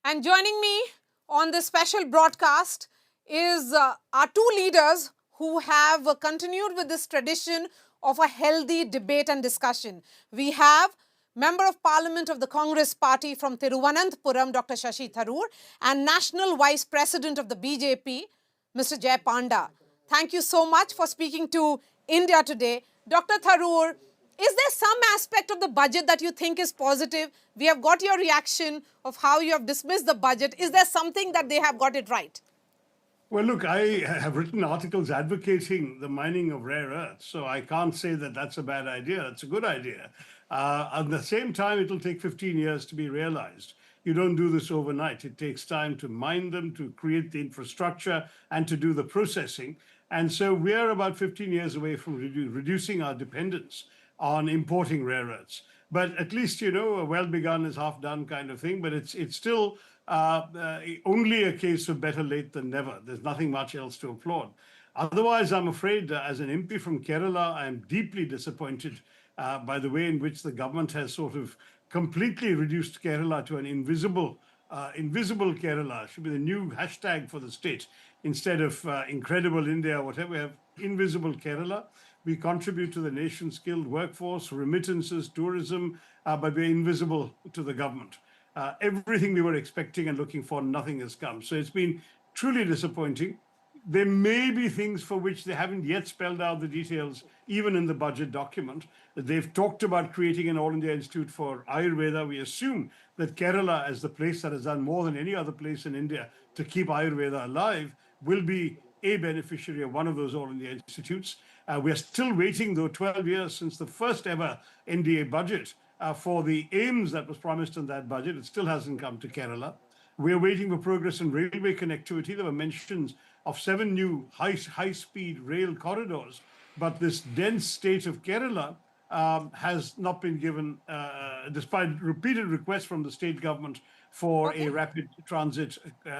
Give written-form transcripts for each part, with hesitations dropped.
And joining me on this special broadcast is our two leaders who have continued with this tradition of a healthy debate and discussion. We have Member of Parliament of the Congress Party from Thiruvananthapuram, Dr. Shashi Tharoor, and National Vice President of the BJP, Mr. Jai Panda. Thank you so much for speaking to India today. Dr. Tharoor, is there some aspect of the budget that you think is positive? We have got your reaction of how you have dismissed the budget. Is there something that they have got it right? Well, look, I have written articles advocating the mining of rare earths, so I can't say that that's a bad idea. It's a good idea. At the same time, it'll take 15 years to be realized. You don't do this overnight. It takes time to mine them, to create the infrastructure, and to do the processing. And so we're about 15 years away from reducing our dependence on importing rare earths. But at least, a well begun is half done kind of thing, but it's still only a case of better late than never. There's nothing much else to applaud. Otherwise, I'm afraid as an MP from Kerala, I'm deeply disappointed by the way in which the government has sort of completely reduced Kerala to an invisible Kerala. Should be the new hashtag for the state. Instead of incredible India, whatever, we have invisible Kerala. We contribute to the nation's skilled workforce, remittances, tourism, but we're invisible to the government. Everything we were expecting and looking for, nothing has come. So it's been truly disappointing. There may be things for which they haven't yet spelled out the details, even in the budget document. They've talked about creating an All India Institute for Ayurveda. We assume that Kerala, as the place that has done more than any other place in India to keep Ayurveda alive, will be a beneficiary of one of those All India Institutes. We're still waiting, though, 12 years since the first ever NDA budget for the aims that was promised in that budget. It still hasn't come to Kerala. We're waiting for progress in railway connectivity. There were mentions of 7 new high-speed rail corridors, but this dense state of Kerala has not been given, despite repeated requests from the state government for a rapid transit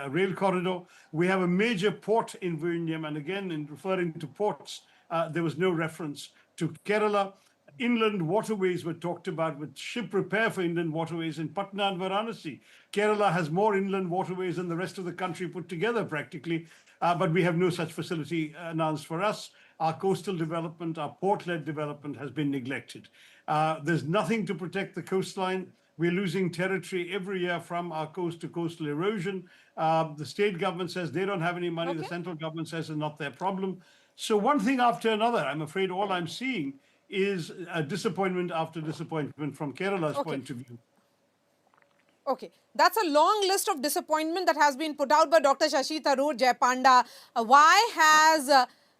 rail corridor. We have a major port in Vizhinjam, and again, in referring to ports, there was no reference to Kerala. Inland waterways were talked about with ship repair for inland waterways in Patna and Varanasi. Kerala has more inland waterways than the rest of the country put together practically, but we have no such facility announced for us. Our coastal development, our port-led development has been neglected. There's nothing to protect the coastline. We're losing territory every year from our coast to coastal erosion. The state government says they don't have any money. The central government says it's not their problem. So one thing after another, I'm afraid all I'm seeing is a disappointment after disappointment from Kerala's point of view. Okay, that's a long list of disappointment that has been put out by Dr. Shashi Tharoor, Jai Panda. Why has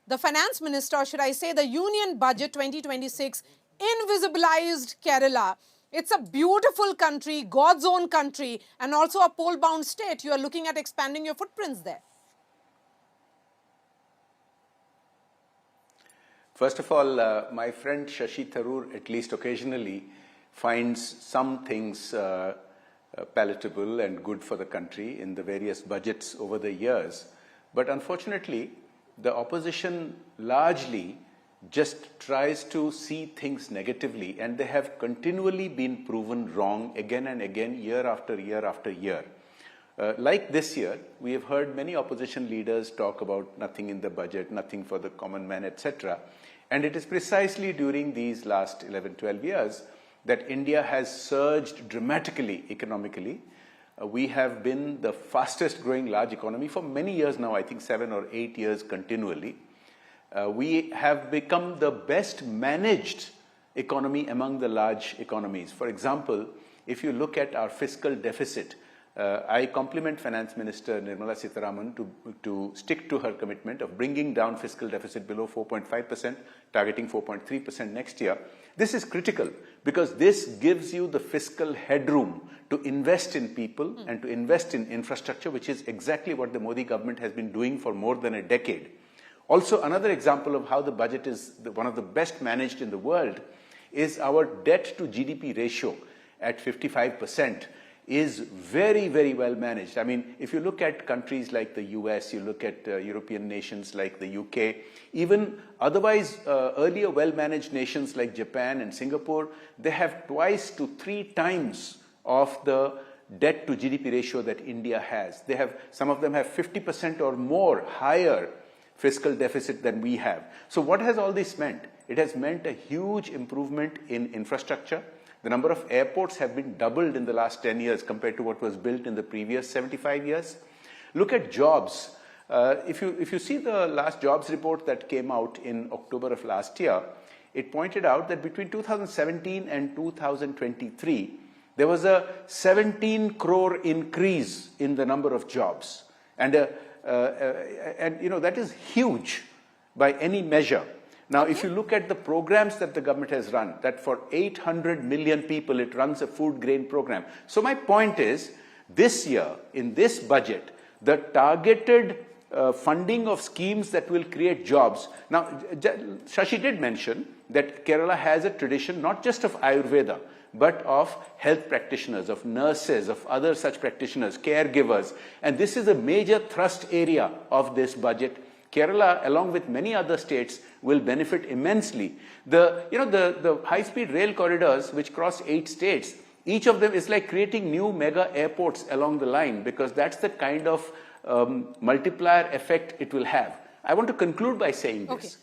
the Finance Minister, or should I say the Union Budget 2026, invisibilized Kerala? It's a beautiful country, God's own country, and also a pole-bound state. You are looking at expanding your footprints there. First of all, my friend Shashi Tharoor, at least occasionally, finds some things palatable and good for the country in the various budgets over the years. But unfortunately, the opposition largely just tries to see things negatively, and they have continually been proven wrong again and again, year after year after year. Like this year, we have heard many opposition leaders talk about nothing in the budget, nothing for the common man, etc. And it is precisely during these last 11, 12 years that India has surged dramatically economically. We have been the fastest growing large economy for many years now, I think 7 or 8 years continually. We have become the best managed economy among the large economies. For example, if you look at our fiscal deficit, I compliment Finance Minister Nirmala Sitharaman to stick to her commitment of bringing down fiscal deficit below 4.5%, targeting 4.3% next year. This is critical because this gives you the fiscal headroom to invest in people and to invest in infrastructure, which is exactly what the Modi government has been doing for more than a decade. Also, another example of how the budget is one of the best managed in the world is our debt to GDP ratio at 55%. Is very, very well managed. I mean, if you look at countries like the US, you look at European nations like the UK, even otherwise earlier well-managed nations like Japan and Singapore, they have 2 to 3 times of the debt to GDP ratio that India has. Some of them have 50% or more higher fiscal deficit than we have. So what has all this meant? It has meant a huge improvement in infrastructure. The number of airports have been doubled in the last 10 years compared to what was built in the previous 75 years. Look at jobs. If you see the last jobs report that came out in October of last year, it pointed out that between 2017 and 2023, there was a 17 crore increase in the number of jobs. And that is huge by any measure. Now, if you look at the programs that the government has run, that for 800 million people, it runs a food grain program. So my point is, this year, in this budget, the targeted funding of schemes that will create jobs. Now, Shashi did mention that Kerala has a tradition not just of Ayurveda, but of health practitioners, of nurses, of other such practitioners, caregivers. And this is a major thrust area of this budget. Kerala, along with many other states, will benefit immensely. The high-speed rail corridors, which cross 8 states, each of them is like creating new mega airports along the line, because that's the kind of multiplier effect it will have. I want to conclude by saying this.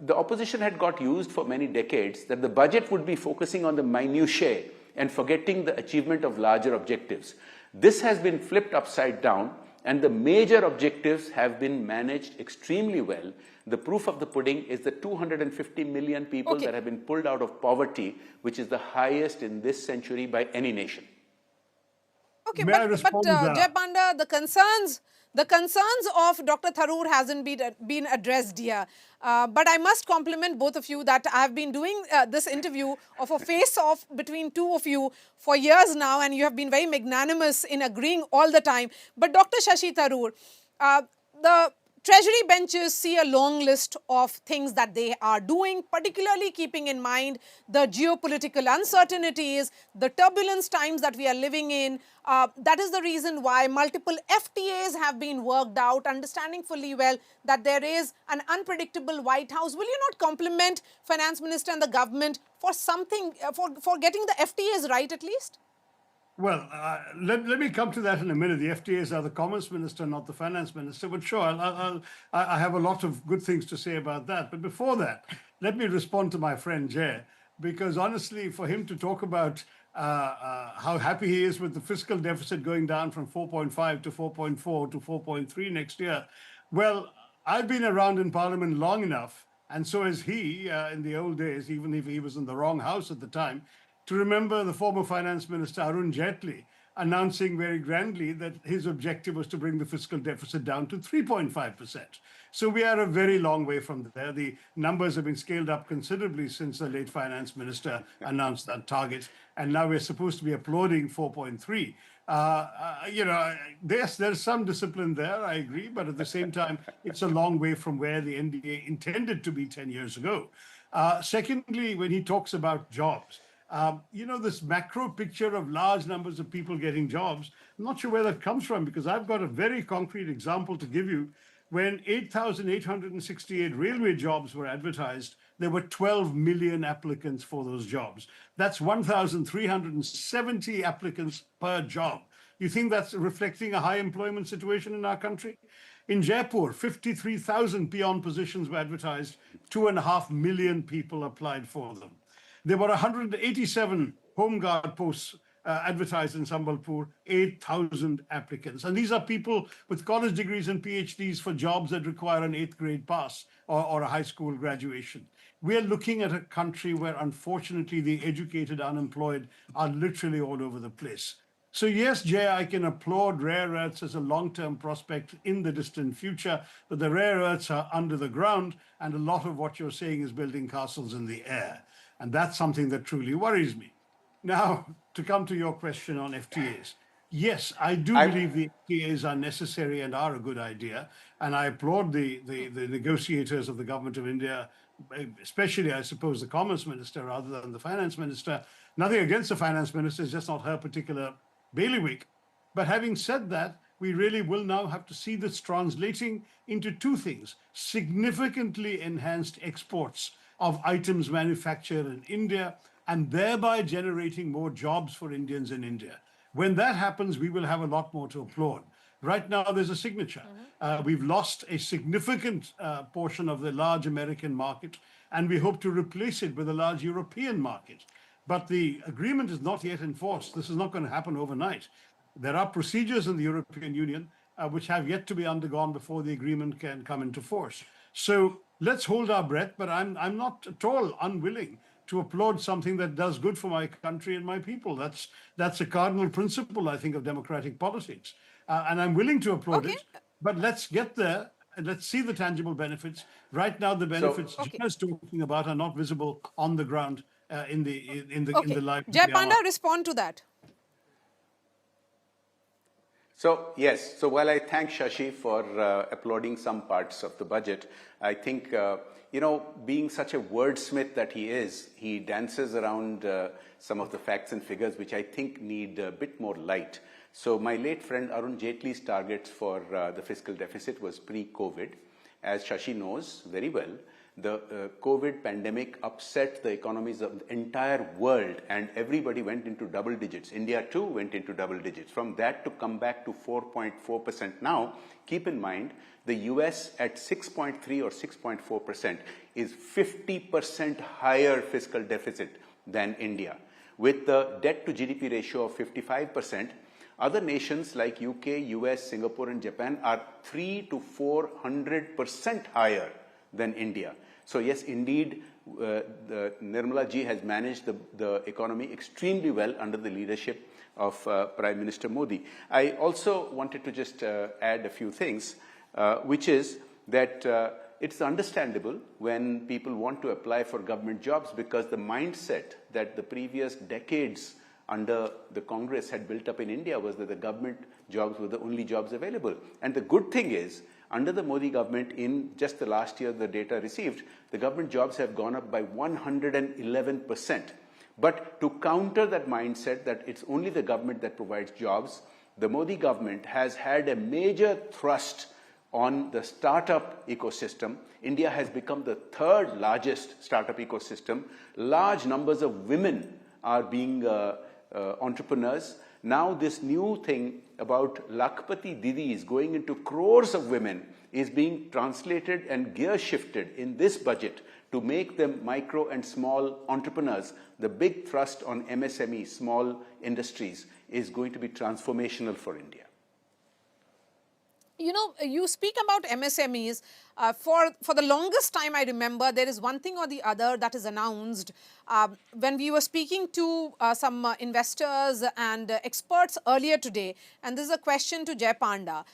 The opposition had got used for many decades that the budget would be focusing on the minutiae and forgetting the achievement of larger objectives. This has been flipped upside down, and the major objectives have been managed extremely well. The proof of the pudding is the 250 million people that have been pulled out of poverty, which is the highest in this century by any nation. Okay, May I respond to that? Jai Panda, the concerns of Dr. Tharoor hasn't been addressed here. But I must compliment both of you that I have been doing this interview of a face-off between two of you for years now, and you have been very magnanimous in agreeing all the time. But Dr. Shashi Tharoor, the Treasury benches see a long list of things that they are doing, particularly keeping in mind the geopolitical uncertainties, the turbulence times that we are living in. That is the reason why multiple FTAs have been worked out, understanding fully well that there is an unpredictable White House. Will you not compliment Finance Minister and the government for something, for getting the FTAs right at least? Well, let me come to that in a minute. The FTAs are the Commerce Minister, not the Finance Minister. But sure, I have a lot of good things to say about that. But before that, let me respond to my friend Jay, because honestly, for him to talk about how happy he is with the fiscal deficit going down from 4.5 to 4.4 to 4.3 next year, well, I've been around in Parliament long enough, and so has he in the old days, even if he was in the wrong house at the time, to remember the former Finance Minister Arun Jaitley announcing very grandly that his objective was to bring the fiscal deficit down to 3.5%. So we are a very long way from there. The numbers have been scaled up considerably since the late Finance Minister announced that target, and now we're supposed to be applauding 4.3. There's some discipline there, I agree, but at the same time, it's a long way from where the NDA intended to be 10 years ago. Secondly, when he talks about jobs, this macro picture of large numbers of people getting jobs, I'm not sure where that comes from, because I've got a very concrete example to give you. When 8,868 railway jobs were advertised, there were 12 million applicants for those jobs. That's 1,370 applicants per job. You think that's reflecting a high employment situation in our country? In Jaipur, 53,000 peon positions were advertised, 2.5 million people applied for them. There were 187 home guard posts advertised in Sambalpur, 8,000 applicants. And these are people with college degrees and PhDs for jobs that require an 8th grade pass or a high school graduation. We are looking at a country where, unfortunately, the educated unemployed are literally all over the place. So yes, Jay, I can applaud rare earths as a long-term prospect in the distant future, but the rare earths are under the ground, and a lot of what you're saying is building castles in the air. And that's something that truly worries me. Now, to come to your question on FTAs, yes, I do believe the FTAs are necessary and are a good idea. And I applaud the negotiators of the government of India, especially, I suppose, the Commerce Minister rather than the Finance Minister. Nothing against the Finance Minister, it's just not her particular bailiwick. But having said that, we really will now have to see this translating into two things: significantly enhanced exports of items manufactured in India, and thereby generating more jobs for Indians in India. When that happens, we will have a lot more to applaud. Right now, there's a signature. We've lost a significant portion of the large American market, and we hope to replace it with a large European market. But the agreement is not yet enforced. This is not going to happen overnight. There are procedures in the European Union which have yet to be undergone before the agreement can come into force. So let's hold our breath, but I'm not at all unwilling to applaud something that does good for my country and my people. That's a cardinal principle, I think, of democratic politics. And I'm willing to applaud Okay. it, but let's get there and let's see the tangible benefits. Right now, the benefits Okay. Gina is talking about are not visible on the ground in Okay. the life. Jai Panda, respond to that. So, yes, so while I thank Shashi for applauding some parts of the budget, I think, being such a wordsmith that he is, he dances around some of the facts and figures which I think need a bit more light. So my late friend Arun Jaitley's targets for the fiscal deficit was pre-COVID. As Shashi knows very well, the COVID pandemic upset the economies of the entire world and everybody went into double digits. India too went into double digits. From that to come back to 4.4% now, keep in mind the US at 6.3 or 6.4% is 50% higher fiscal deficit than India. With the debt to GDP ratio of 55%, other nations like UK, US, Singapore and Japan are 300 to 400% higher than India. So yes, indeed, Nirmala ji has managed the economy extremely well under the leadership of Prime Minister Modi. I also wanted to just add a few things, which is that it's understandable when people want to apply for government jobs because the mindset that the previous decades under the Congress had built up in India was that the government jobs were the only jobs available. And the good thing is, under the Modi government, in just the last year, the data received, the government jobs have gone up by 111%. But to counter that mindset that it's only the government that provides jobs, the Modi government has had a major thrust on the startup ecosystem. India has become the third largest startup ecosystem. Large numbers of women are being entrepreneurs. Now this new thing about Lakhpati Didi is going into crores of women is being translated and gear shifted in this budget to make them micro and small entrepreneurs. The big thrust on MSME, small industries, is going to be transformational for India. You know, you speak about MSMEs. For the longest time, I remember there is one thing or the other that is announced. When we were speaking to some investors and experts earlier today, and this is a question to Jai Panda,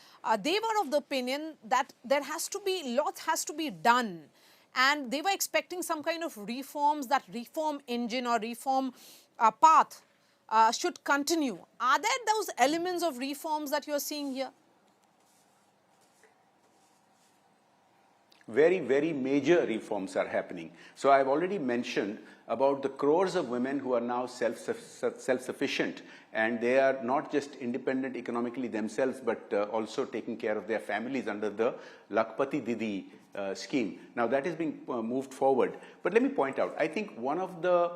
they were of the opinion that lots has to be done. And they were expecting some kind of reforms, that reform engine or reform path should continue. Are there those elements of reforms that you're seeing here? Very, very major reforms are happening. So I've already mentioned about the crores of women who are now self-sufficient, and they are not just independent economically themselves, but also taking care of their families under the Lakhpati Didi scheme. Now that is being moved forward. But let me point out, I think one of the,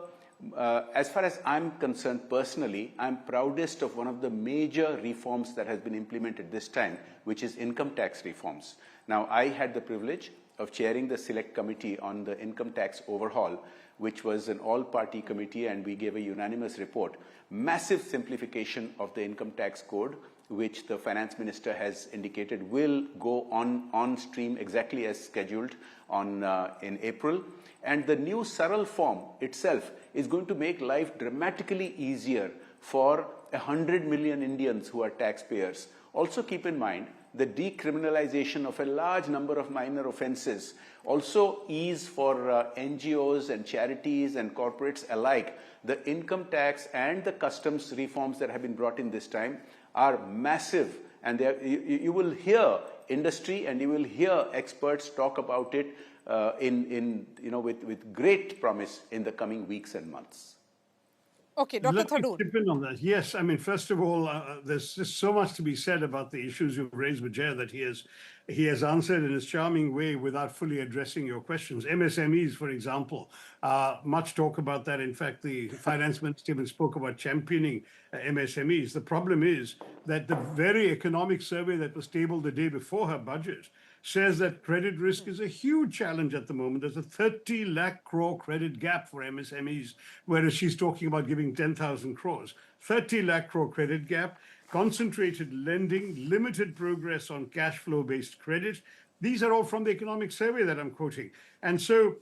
as far as I'm concerned personally, I'm proudest of one of the major reforms that has been implemented this time, which is income tax reforms. Now, I had the privilege of chairing the select committee on the income tax overhaul, which was an all-party committee, and we gave a unanimous report. Massive simplification of the income tax code, which the finance minister has indicated will go on stream exactly as scheduled in April. And the new Saral form itself is going to make life dramatically easier for 100 million Indians who are taxpayers. Also keep in mind the decriminalization of a large number of minor offenses, also ease for NGOs and charities and corporates alike. The income tax and the customs reforms that have been brought in this time are massive, and you will hear industry and you will hear experts talk about it with great promise in the coming weeks and months. Okay, Dr. Let me Tharoor. chip in on that. Yes, I mean, first of all, there's just so much to be said about the issues you've raised with Jay that he has answered in his charming way without fully addressing your questions. MSMEs, for example, much talk about that. In fact, the finance minister even spoke about championing MSMEs. The problem is that the very economic survey that was tabled the day before her budget says that credit risk is a huge challenge at the moment. There's a 30 lakh crore credit gap for MSMEs, whereas she's talking about giving 10,000 crores. 30 lakh crore credit gap, concentrated lending, limited progress on cash flow based credit. These are all from the economic survey that I'm quoting. And so,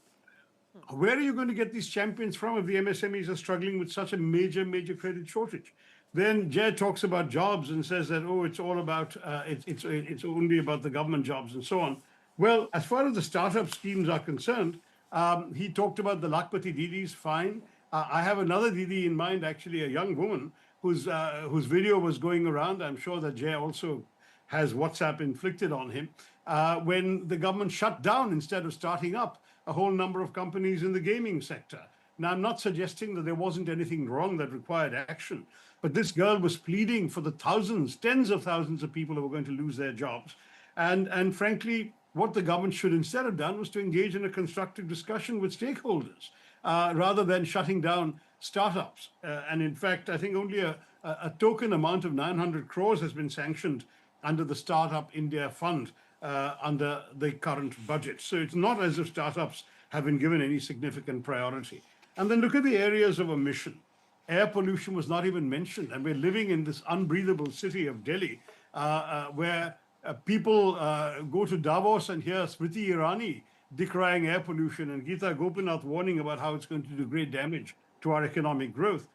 where are you going to get these champions from if the MSMEs are struggling with such a major credit shortage? Then Jay talks about jobs and says that, oh, it's all about, it's only about the government jobs and so on. Well, as far as the startup schemes are concerned, he talked about the Lakhpati Didis, fine. I have another Didi in mind, actually, a young woman whose video was going around. I'm sure that Jay also has WhatsApp inflicted on him, when the government shut down instead of starting up a whole number of companies in the gaming sector. Now, I'm not suggesting that there wasn't anything wrong that required action, but this girl was pleading for the thousands, tens of thousands of people who were going to lose their jobs. And frankly, what the government should instead have done was to engage in a constructive discussion with stakeholders rather than shutting down startups. And in fact, I think only a token amount of 900 crores has been sanctioned under the Startup India Fund under the current budget. So it's not as if startups have been given any significant priority. And then look at the areas of omission. Air pollution was not even mentioned, and we're living in this unbreathable city of Delhi, where people go to Davos and hear Smriti Irani decrying air pollution and Geeta Gopinath warning about how it's going to do great damage to our economic growth.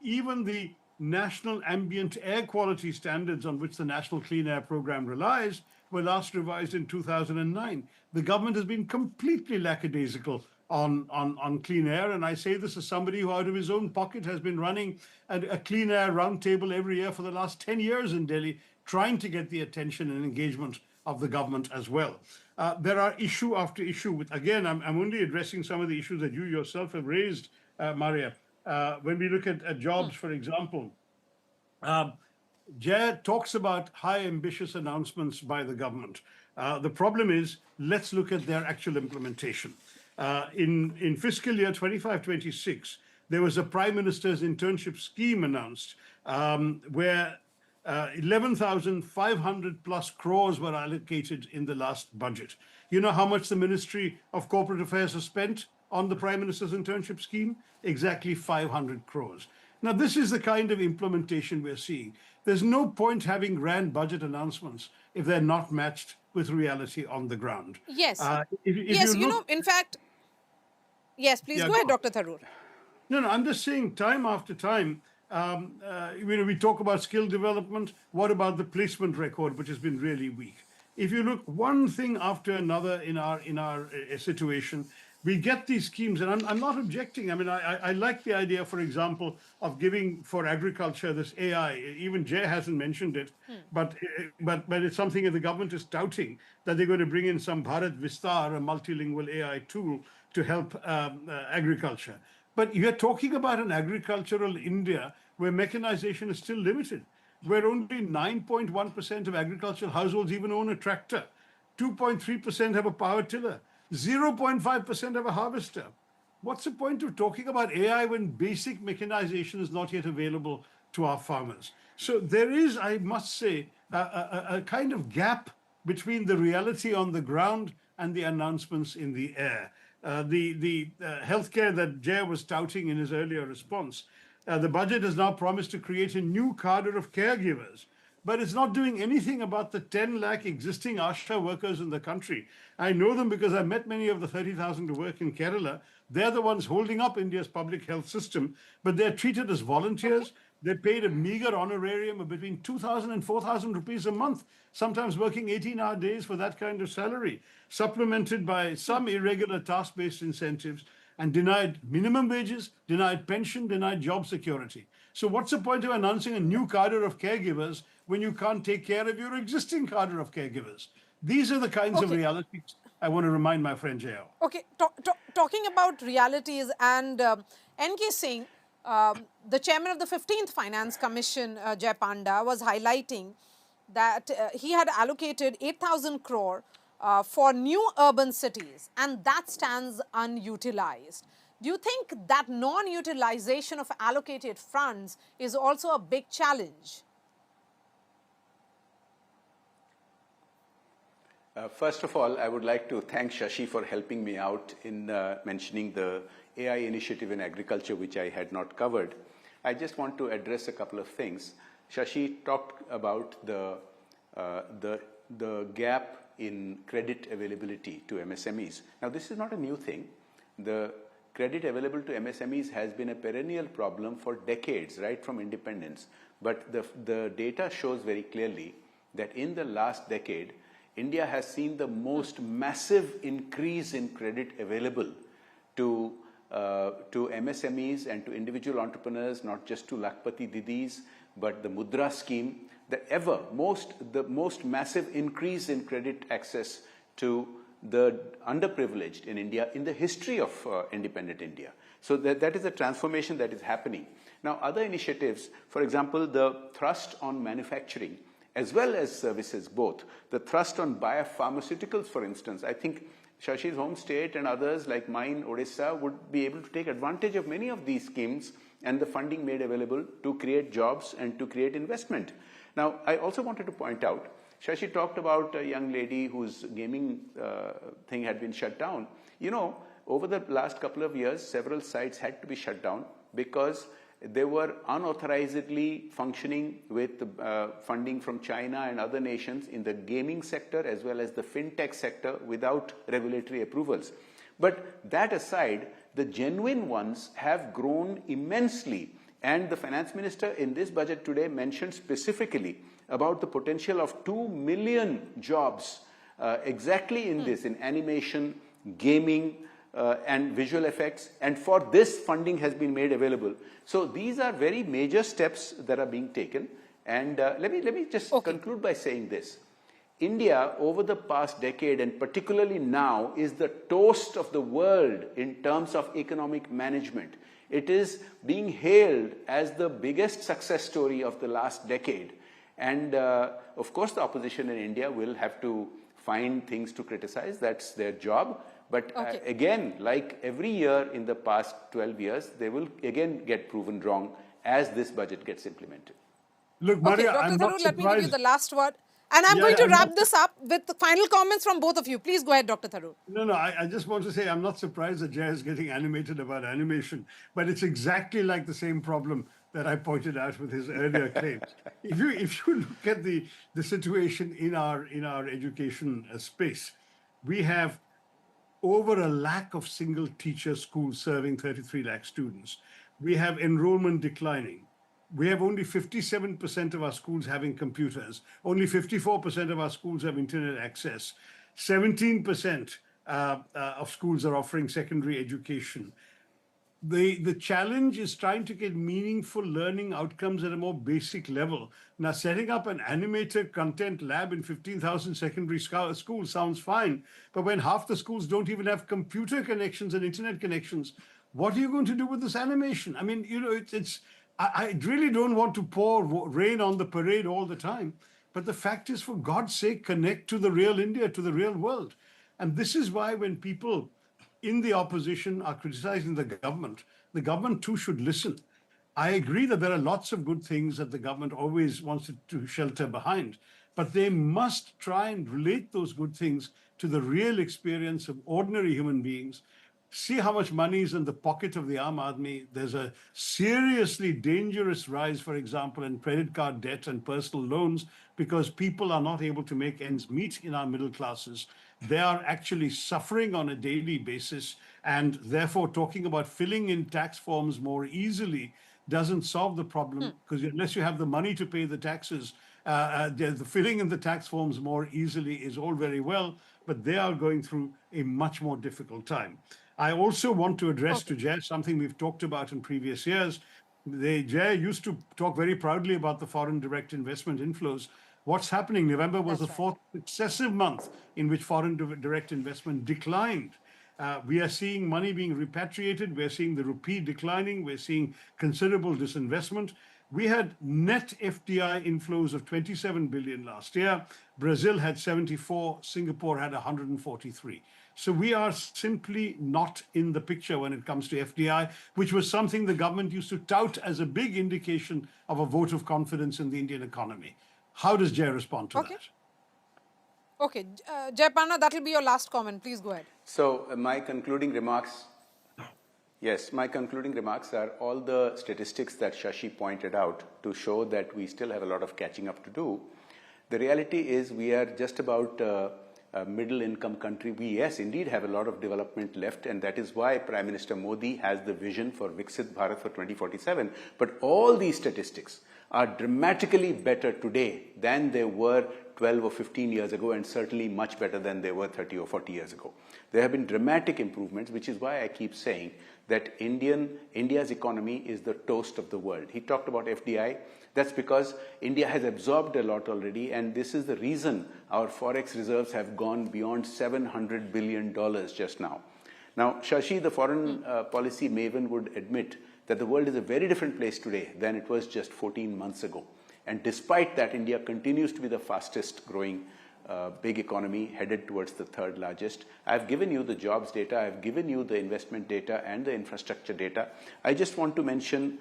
Even the national ambient air quality standards on which the National Clean Air Program relies were last revised in 2009. The government has been completely lackadaisical on clean air. And I say this as somebody who out of his own pocket has been running a clean air roundtable every year for the last 10 years in Delhi, trying to get the attention and engagement of the government as well. There are issue after issue with, again, I'm only addressing some of the issues that you yourself have raised, Maria. When we look at jobs, for example, Jay talks about high ambitious announcements by the government. The problem is, let's look at their actual implementation. In fiscal year 25-26, there was a Prime Minister's internship scheme announced where 11,500 plus crores were allocated in the last budget. You know how much the Ministry of Corporate Affairs has spent on the Prime Minister's internship scheme? Exactly 500 crores. Now, this is the kind of implementation we're seeing. There's no point having grand budget announcements if they're not matched with reality on the ground. Yes. If Yes, you look, in fact, yes, please yeah, go go ahead, on. Dr. Tharoor. No, I'm just saying time after time, we talk about skill development. What about the placement record, which has been really weak? If you look one thing after another in our situation, we get these schemes, and I'm not objecting. I mean, I like the idea, for example, of giving for agriculture this AI. Even Jay hasn't mentioned it, but it's something that the government is touting, that they're going to bring in some Bharat Vistar, a multilingual AI tool, to help agriculture. But you're talking about an agricultural India where mechanization is still limited, where only 9.1% of agricultural households even own a tractor, 2.3% have a power tiller, 0.5% have a harvester. What's the point of talking about AI when basic mechanization is not yet available to our farmers? So there is, I must say, a kind of gap between the reality on the ground and the announcements in the air. The healthcare that Jay was touting in his earlier response, the budget has now promised to create a new cadre of caregivers, but it's not doing anything about the 10 lakh existing ASHA workers in the country. I know them because I met many of the 30,000 who work in Kerala. They're the ones holding up India's public health system, but they're treated as volunteers. They're paid a meager honorarium of between 2,000 and 4,000 rupees a month, sometimes working 18-hour days for that kind of salary, supplemented by some irregular task-based incentives, and denied minimum wages, denied pension, denied job security. So what's the point of announcing a new cadre of caregivers when you can't take care of your existing cadre of caregivers? These are the kinds of realities I want to remind my friend Jay. Okay, talking about realities and NK Singh, the chairman of the 15th Finance Commission, Jai Panda, was highlighting that he had allocated 8,000 crore for new urban cities, and that stands unutilized. Do you think that non-utilization of allocated funds is also a big challenge? First of all, I would like to thank Shashi for helping me out in mentioning the AI initiative in agriculture, which I had not covered. I just want to address a couple of things. Shashi talked about the gap in credit availability to MSMEs. Now, this is not a new thing. The credit available to MSMEs has been a perennial problem for decades, right from independence. But the data shows very clearly that in the last decade, India has seen the most massive increase in credit available to MSMEs and to individual entrepreneurs, not just to Lakhpati Didis, but the Mudra scheme, the most massive increase in credit access to the underprivileged in India in the history of independent India. So that is a transformation that is happening. Now, other initiatives, for example, the thrust on manufacturing, as well as services both. The thrust on biopharmaceuticals, for instance, I think Shashi's home state and others like mine, Odisha, would be able to take advantage of many of these schemes and the funding made available to create jobs and to create investment. Now, I also wanted to point out, Shashi talked about a young lady whose gaming thing had been shut down. You know, over the last couple of years, several sites had to be shut down because they were unauthorizedly functioning with funding from China and other nations in the gaming sector as well as the fintech sector without regulatory approvals. But that aside, the genuine ones have grown immensely. And the finance minister in this budget today mentioned specifically about the potential of 2 million jobs exactly in this, in animation, gaming, and visual effects, and for this funding has been made available. So these are very major steps that are being taken. And let me just conclude by saying this. India, over the past decade, and particularly now, is the toast of the world in terms of economic management. It is being hailed as the biggest success story of the last decade. And of course, the opposition in India will have to find things to criticize. That's their job. But again, like every year in the past 12 years, they will again get proven wrong as this budget gets implemented. Look, Maria, Dr. I'm Tharoor, not let me give you surprised. the last word. And I'm going to wrap this up with the final comments from both of you. Please go ahead, Dr. Tharoor. No, I just want to say I'm not surprised that Jay is getting animated about animation, but it's exactly like the same problem that I pointed out with his earlier claims. If you look at the situation in our education space, we have over a lakh of single teacher schools serving 33 lakh students. We have enrollment declining. We have only 57% of our schools having computers. Only 54% of our schools have internet access. 17% of schools are offering secondary education. The challenge is trying to get meaningful learning outcomes at a more basic level. Now, setting up an animated content lab in 15,000 secondary schools sounds fine, but when half the schools don't even have computer connections and internet connections, what are you going to do with this animation? I mean, you know, I really don't want to pour rain on the parade all the time, but the fact is, for God's sake, connect to the real India, to the real world. And this is why when people in the opposition are criticizing the government too should listen. I agree that there are lots of good things that the government always wants to shelter behind, but they must try and relate those good things to the real experience of ordinary human beings. See how much money is in the pocket of the Aam Aadmi. There's a seriously dangerous rise, for example, in credit card debt and personal loans because people are not able to make ends meet in our middle classes. They are actually suffering on a daily basis, and therefore talking about filling in tax forms more easily doesn't solve the problem, because unless you have the money to pay the taxes, the filling in the tax forms more easily is all very well, but they are going through a much more difficult time. I also want to address to Jay something we've talked about in previous years. Jay used to talk very proudly about the foreign direct investment inflows. What's happening? November was the fourth successive month in which foreign direct investment declined. We are seeing money being repatriated. We're seeing the rupee declining. We're seeing considerable disinvestment. We had net FDI inflows of 27 billion last year. Brazil had 74. Singapore had 143. So we are simply not in the picture when it comes to FDI, which was something the government used to tout as a big indication of a vote of confidence in the Indian economy. How does Jay respond to Okay. that? Okay, Jay Panda, that will be your last comment. Please go ahead. So my concluding remarks, yes, my concluding remarks are all the statistics that Shashi pointed out to show that we still have a lot of catching up to do. The reality is we are just about a middle income country. We, yes, indeed have a lot of development left, and that is why Prime Minister Modi has the vision for Viksit Bharat for 2047. But all these statistics are dramatically better today than they were 12 or 15 years ago, and certainly much better than they were 30 or 40 years ago. There have been dramatic improvements, which is why I keep saying that India's economy is the toast of the world. He talked about FDI. That's because India has absorbed a lot already, and this is the reason our forex reserves have gone beyond $700 billion just now. Now, Shashi, the foreign policy maven, would admit that the world is a very different place today than it was just 14 months ago. And despite that, India continues to be the fastest growing big economy, headed towards the third largest. I've given you the jobs data, I've given you the investment data and the infrastructure data. I just want to mention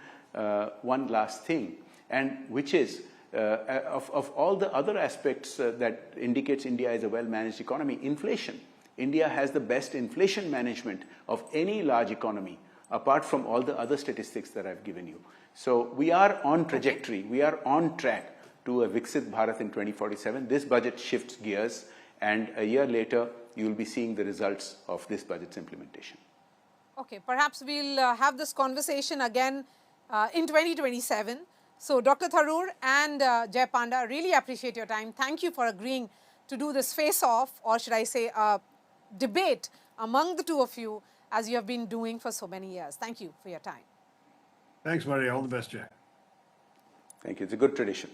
one last thing, and which is of all the other aspects that indicates India is a well-managed economy, inflation. India has the best inflation management of any large economy, apart from all the other statistics that I've given you. So we are on trajectory, we are on track to a Viksit Bharat in 2047. This budget shifts gears, and a year later, you will be seeing the results of this budget's implementation. Okay, perhaps we'll have this conversation again in 2027. So, Dr. Tharoor and Jay Panda, really appreciate your time. Thank you for agreeing to do this face-off, or should I say debate among the two of you, as you have been doing for so many years. Thank you for your time. Thanks, Maria. All the best, Jay. Thank you. It's a good tradition.